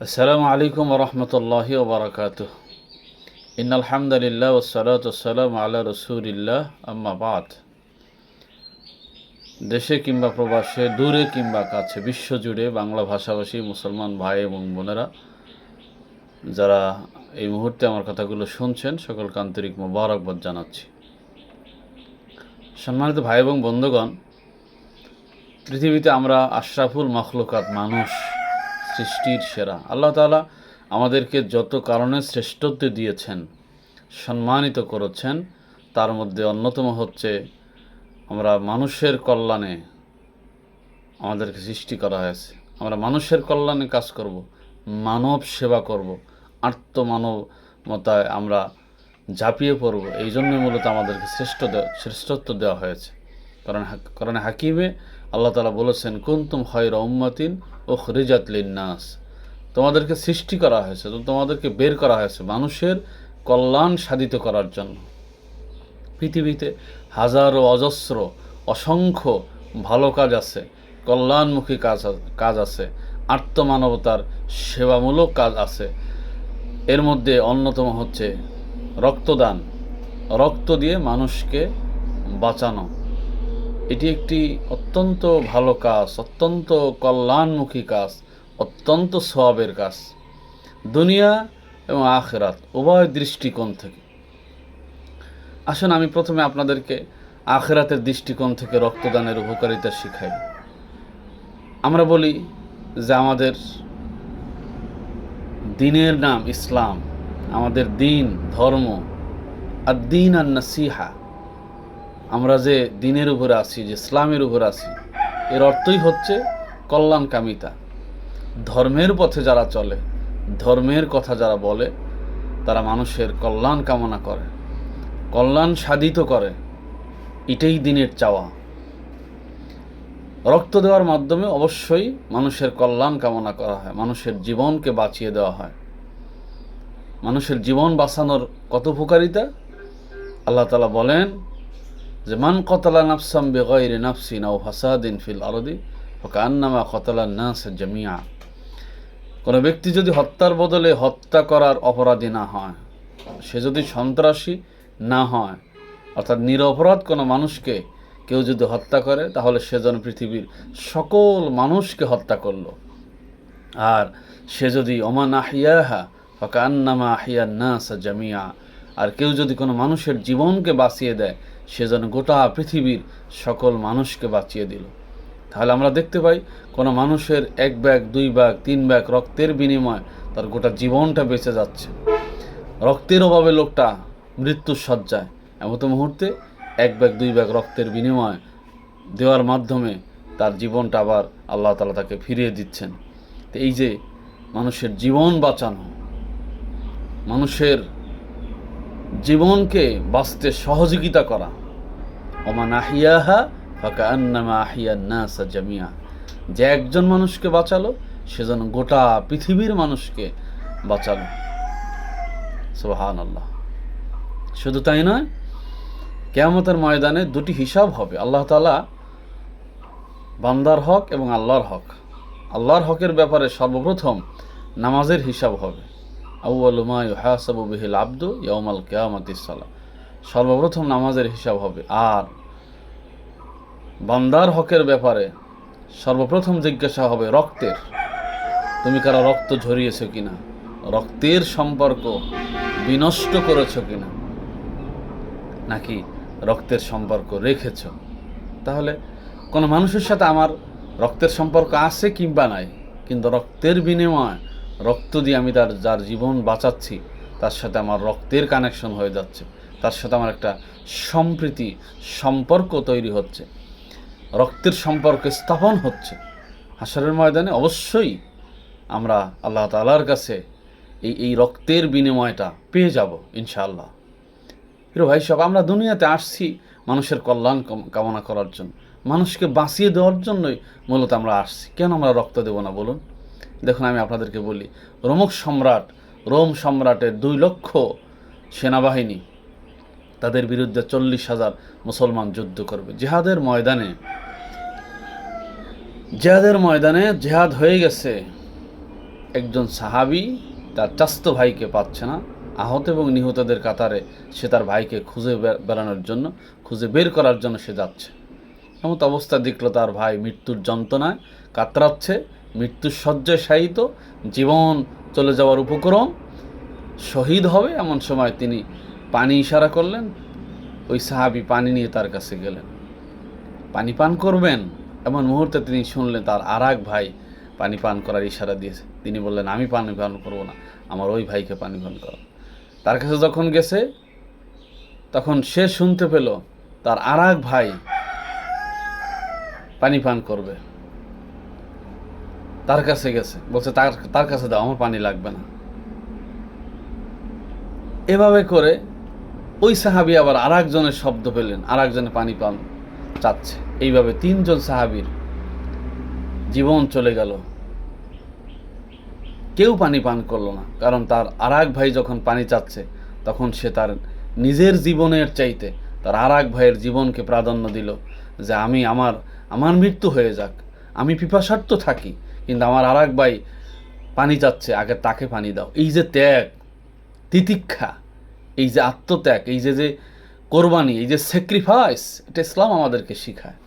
আসসালামু আলাইকুম ওরহমতুল্লাহি ওবরাকাতুহ। ইন্নাল হামদুলিল্লাহ ওয়াসসালাতু ওয়াসসালামু আলা রাসূলিল্লাহ, আম্মা বাদ। দেশে কিংবা প্রবাসে, দূরে কিংবা কাছে, বিশ্বজুড়ে বাংলা ভাষাভাষী মুসলমান ভাই এবং বোনেরা যারা এই মুহূর্তে আমার কথাগুলো শুনছেন, সকলকে আন্তরিক মোবারকবাদ জানাচ্ছি। সম্মানিত ভাই এবং বন্ধুগণ, পৃথিবীতে আমরা আশরাফুল মখলুকাত, মানুষ সৃষ্টির সেরা। আল্লাহ তাআলা আমাদেরকে যত কারণে শ্রেষ্ঠত্ব দিয়েছেন, সম্মানিত করেছেন, তার মধ্যে অন্যতম হচ্ছে আমরা মানুষের কল্যাণে আমাদেরকে সৃষ্টি করা হয়েছে। আমরা মানুষের কল্যাণে কাজ করব, মানব সেবা করব, আত্মমানবতায় আমরা ঝাঁপিয়ে পড়ব। এই জন্যই মূলত আমাদেরকে শ্রেষ্ঠত্ব দেওয়া হয়েছে। কারণ হাকিমে আল্লাহ তাআলা বলেছেন, কুনতুম খায়রা উম্মাতিন উখরিজাত লিন-নাস। তোমাদেরকে সৃষ্টি করা হয়েছে, তোমাদেরকে বের করা হয়েছে মানুষের কল্যাণ সাধিত করার জন্য। পৃথিবীতে হাজারো অজস্র অসংখ্য ভালো কাজ আছে, কল্যাণমুখী কাজ আছে, আত্মমানবতার সেবামূলক কাজ আছে। এর মধ্যে অন্যতম হচ্ছে রক্তদান, রক্ত দিয়ে মানুষকে বাঁচানো। এটি একটি অত্যন্ত ভালো কাজ, অত্যন্ত কল্যাণমুখী কাজ, অত্যন্ত সওয়াবের কাজ, দুনিয়া এবং আখিরাত উভয় দৃষ্টিকোণ থেকে। আসুন আমি প্রথমে আপনাদেরকে আখিরাতের দৃষ্টিকোণ থেকে রক্তদানের উপকারিতা শিখাই। আমরা বলি যে আমাদের দিনের নাম ইসলাম, আমাদের দিন, ধর্ম, আর দিন আর নাসিহা। আমরা যে দিনের উপরে আছি, যে ইসলামের উপরে আছি, এর অর্থই হচ্ছে কল্যাণকামিতা। ধর্মের পথে যারা চলে, ধর্মের কথা যারা বলে, তারা মানুষের কল্যাণ কামনা করে, কল্যাণ সাধিত করে। এটাই দিনের চাওয়া। রক্ত দেওয়ার মাধ্যমে অবশ্যই মানুষের কল্যাণ কামনা করা হয়, মানুষের জীবনকে বাঁচিয়ে দেওয়া হয়। মানুষের জীবন বাঁচানোর কত উপকারিতা! আল্লাহ তাআলা বলেন যে, মান কতালা নাফসাম বিগাইরি নাফসিন আও ফাসাদিন ফিল আরদি ফাকান্নামা কতালান নাস জামিয়া। কোনো ব্যক্তি যদি হত্যার বদলে হত্যা করার অপরাধী না হয়, সে যদি সন্ত্রাসী না হয়, অর্থাৎ নিরপরাধ কোনো মানুষকে কেউ যদি হত্যা করে, তাহলে সে যেন পৃথিবীর সকল মানুষকে হত্যা করলো। আর সে যদি ওমান আহিয়াহা ফাকান্নামা আহিয়ান নাস জামিয়া, আর কেউ যদি কোনো মানুষের জীবনকে বাঁচিয়ে দেয়, সে যেন গোটা পৃথিবীর সকল মানুষকে বাঁচিয়ে দিল। তাহলে আমরা দেখতে পাই, কোনো মানুষের 1 ব্যাগ 2 ব্যাগ 3 ব্যাগ রক্তের বিনিময়ে তার গোটা জীবনটা বেঁচে যাচ্ছে। রক্তের অভাবে লোকটা মৃত্যুর শয্যায়, এমত মুহূর্তে 1 ব্যাগ 2 ব্যাগ রক্তের বিনিময় দেওয়ার মাধ্যমে তার জীবনটা আবার আল্লাহ তাআলা তাকে ফিরিয়ে দিচ্ছেন। তো এই যে মানুষের জীবন বাঁচানো, মানুষের জীবনকে বাঁচতে সহযোগিতা করা, ওমান আহিয়াহা ফাকান্নামা আহিয়ান নাস জামিয়া। যে একজন মানুষকে বাঁচালো, সেজন্য গোটা পৃথিবীর মানুষকে বাঁচালো। সুবহানাল্লাহ। শুধু তাই নয়, কিয়ামতের ময়দানে 2টি হিসাব হবে। আল্লাহ তাআলা বান্দার হক এবং আল্লাহর হক। আল্লাহর হকের ব্যাপারে সর্বপ্রথম নামাজের হিসাব হবে। আউয়ালু মা ইউহাসাবু বিহিল আবদু ইয়াউমাল কিয়ামাতিস সালাহ। সর্বপ্রথম নামাজের হিসাব হবে। আর বান্দার হকের ব্যাপারে সর্বপ্রথম জিজ্ঞাসা হবে রক্তের। তুমি কারো রক্ত ঝরিয়েছ কিনা, রক্তের সম্পর্ক বিনষ্ট করেছ কিনা, নাকি রক্তের সম্পর্ক রেখেছ। তাহলে কোনো মানুষের সাথে আমার রক্তের সম্পর্ক আছে কিংবা নাই, কিন্তু রক্তের বিনিময়ে, রক্ত দিয়ে আমি যার জীবন বাঁচাচ্ছি, তার সাথে আমার রক্তের কানেকশন হয়ে যাচ্ছে, তার সাথে আমার একটা সম্প্রীতি সম্পর্ক তৈরি হচ্ছে, রক্তের সম্পর্ক স্থাপন হচ্ছে। হাশরের ময়দানে অবশ্যই আমরা আল্লাহ তাআলার কাছে এই রক্তের বিনিময়টা পেয়ে যাব ইনশাআল্লাহ। প্রিয় ভাই সব, আমরা দুনিয়াতে আসছি মানুষের কল্যাণ কামনা করার জন্য, মানুষকে বাঁচিয়ে দেওয়ার জন্যই মূলত আমরা আসছি। কেন আমরা রক্ত দেব না বলুন? দেখুন, আমি আপনাদেরকে বলি, রোম সম্রাটের 2 লক্ষ সেনাবাহিনী, তাদের বিরুদ্ধে 40,000 মুসলমান যুদ্ধ করবে। জিহাদের ময়দানে জেহাদ হয়ে গেছে। একজন সাহাবী তার চাস্তো ভাইকে পাচ্ছে না, আহত এবং নিহতদের কাতারে সে তার ভাইকে খুঁজে বেড়ানোর জন্য, খুঁজে বের করার জন্য সে যাচ্ছে। এমন অবস্থা দেখলো তার ভাই মৃত্যুর যন্ত্রণায় কাতরাচ্ছে, মৃত্যুর শয্যায় শায়িত, জীবন চলে যাওয়ার উপক্রম, শহীদ হবে। এমন সময় তিনি পানি ইশারা করলেন, ওই সাহাবী পানি নিয়ে তার কাছে গেলেন, পানি পান করবেন। এমন মুহূর্তে তিনি শুনলেন তার আর এক ভাই পানি পান করার ইশারা দিয়েছে। তিনি বললেন, আমি পানি পান করবো না, আমার ওই ভাইকে পানি পান করো। তার কাছে যখন গেছে তখন সে শুনতে পেল তার আর এক ভাই পানি পান করবে, তার কাছে গেছে, বলছে তার কাছে দাও, আমার পানি লাগবে না। এভাবে করে ওই সাহাবী আবার আর একজনের শব্দ পেলেন, আর একজনে পানি পান চাচ্ছে। এইভাবে তিনজন সাহাবীর জীবন চলে গেল, কেউ পানি পান করলো না। কারণ তার আর এক ভাই যখন পানি চাচ্ছে তখন সে তার নিজের জীবনের চাইতে তার আর এক ভাইয়ের জীবনকে প্রাধান্য দিল, যে আমার মৃত্যু হয়ে যাক, আমি পিপাসার্ত থাকি, কিন্তু আমার আর এক ভাই পানি চাচ্ছে, আগে তাকে পানি দাও। এই যে ত্যাগ, তিতিক্ষা, এই যে আত্মত্যাগ, এই যে কোরবানি, এই যে স্যাক্রিফাইস, এটা ইসলাম আমাদেরকে শিখায়।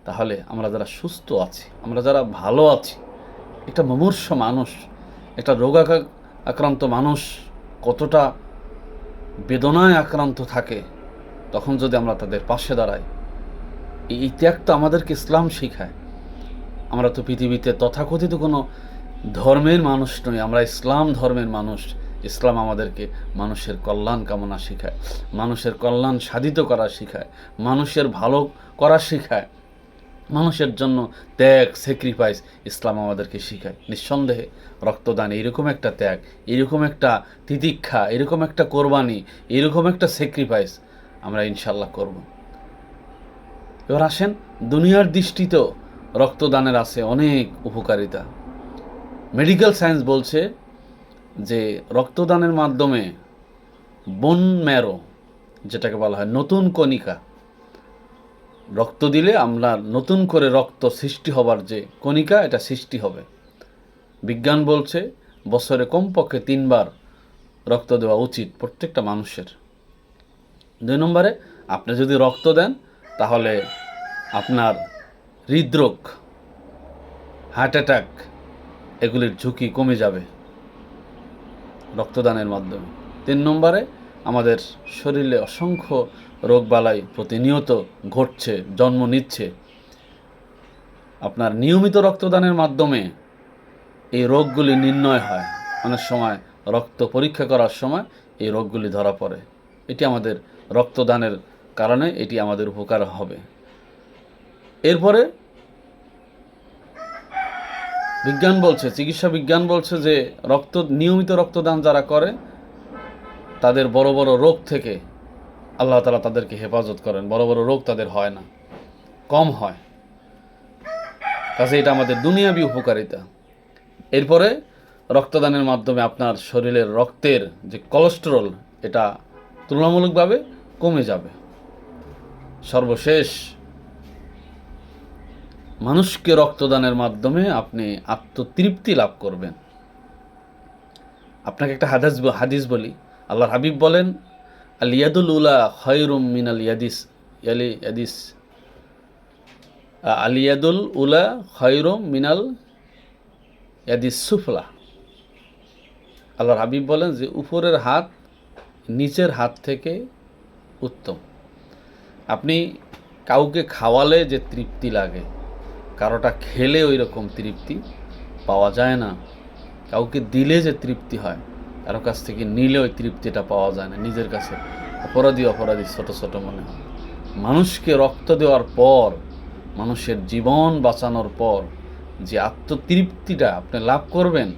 তাহলে আমরা যারা সুস্থ আছি, আমরা যারা ভালো আছি, একটা মুমূর্ষ মানুষ, একটা আক্রান্ত মানুষ কতটা বেদনায় আক্রান্ত থাকে, তখন যদি আমরা তাদের পাশে দাঁড়াই, এই ত্যাগ তো আমাদেরকে ইসলাম শিখায়। আমরা তো পৃথিবীতে তথাকথিত কোনো ধর্মের মানুষ নই, আমরা ইসলাম ধর্মের মানুষ। ইসলাম আমাদেরকে মানুষের কল্যাণ কামনা শেখায়, মানুষের কল্যাণ সাধিত করা শেখায়, মানুষের ভালো করা শেখায়, মানুষের জন্য ত্যাগ, স্যাক্রিফাইস ইসলাম আমাদেরকে শেখায়। নিঃসন্দেহে রক্তদান এরকম একটা ত্যাগ, এরকম একটা তিতিক্ষা, এরকম একটা কোরবানি, এরকম একটা স্যাক্রিফাইস আমরা ইনশাল্লাহ করব। এবার আসেন, দুনিয়ার দৃষ্টিতেও রক্তদানের আছে অনেক উপকারিতা। মেডিকেল সায়েন্স বলছে যে রক্তদানের মাধ্যমে বোন ম্যারো, যেটাকে বলা হয় নতুন কণিকা, রক্ত দিলে আমরা নতুন করে রক্ত সৃষ্টি হবার যে কণিকা, এটা সৃষ্টি হবে। বিজ্ঞান বলছে বছরে কমপক্ষে 3 বার রক্ত দেওয়া উচিত প্রত্যেকটা মানুষের। 2 নম্বরে, আপনি যদি রক্ত দেন তাহলে আপনার হৃদরোগ, হার্ট অ্যাটাক, এগুলির ঝুঁকি কমে যাবে রক্তদানের মাধ্যমে। 3 নম্বরে, আমাদের শরীরে অসংখ্য রোগবালাই প্রতিনিয়ত ঘটছে, জন্ম নিচ্ছে। আপনার নিয়মিত রক্তদানের মাধ্যমে এই রোগগুলি নির্ণয় হয়। অনেক সময় রক্ত পরীক্ষা করার সময় এই রোগগুলি ধরা পড়ে। এটি আমাদের রক্তদানের কারণে এটি আমাদের উপকার হবে। এরপরে বিজ্ঞান বলছে, চিকিৎসা বিজ্ঞান বলছে যে নিয়মিত রক্তদান যারা করে তাদের বড় বড় রোগ থেকে আল্লাহ তাআলা তাদেরকে হেফাজত করেন, বড় বড় রোগ তাদের হয় না, কম হয়। কাজে এটা আমাদের দুনিয়াবি উপকারিতা। এরপরে রক্তদানের মাধ্যমে আপনার শরীরের রক্তের যে কোলেস্টেরল, এটা তুলনামূলকভাবে কমে যাবে। সর্বশেষ, মানুষকে রক্তদানের মাধ্যমে আপনি আত্মতৃপ্তি লাভ করবেন। আপনাকে একটা হাদিস বলি। আল্লাহর হাবিব বলেন, আল ইয়াদুল উলা খায়রুম মিনাল ইয়াদিস আল ইয়াদুল উলা খায়রুম মিনাল ইয়াদিস সুফলা। আল্লাহর হাবিব বলেন যে উপরের হাত নিচের হাত থেকে উত্তম। আপনি কাউকে খাওয়ালে যে তৃপ্তি লাগে, কারোটা খেলে ওই রকম তৃপ্তি পাওয়া যায় না। কাউকে দিলে যে তৃপ্তি হয়, কারো কাছ থেকে নিলে ওই তৃপ্তিটা পাওয়া যায় না। নিজের কাছে অপরাধী ছোট ছোট মনে হয়। মানুষকে রক্ত দেওয়ার পর, মানুষের জীবন বাঁচানোর পর যে আত্মতৃপ্তিটা আপনি লাভ করবেন,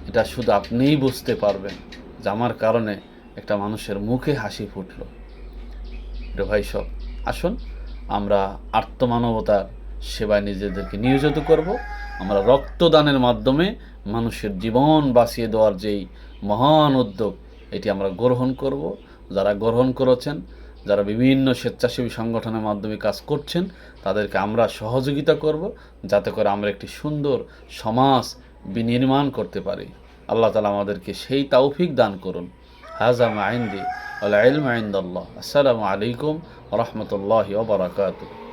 এটা শুধু আপনিই বুঝতে পারবেন যে আমার কারণে একটা মানুষের মুখে হাসি ফুটলো। রে ভাই সব, আসুন আমরা আর্তমানবতার সেবায় নিজেদেরকে নিয়োজিত করব। আমরা রক্তদানের মাধ্যমে মানুষের জীবন বাঁচিয়ে দেওয়ার যেই মহান উদ্যোগ, এটি আমরা গ্রহণ করব। যারা গ্রহণ করেছেন, যারা বিভিন্ন স্বেচ্ছাসেবী সংগঠনের মাধ্যমে কাজ করছেন, তাদেরকে আমরা সহযোগিতা করব, যাতে করে আমরা একটি সুন্দর সমাজ বিনির্মাণ করতে পারি। আল্লাহ তাআলা আমাদেরকে সেই তৌফিক দান করুন। হাযা মা ইনদি ওয়াল ইলমু ইনদাল্লাহ। আসসালামু আলাইকুম ওয়া রাহমাতুল্লাহি ওয়া বারাকাতুহু।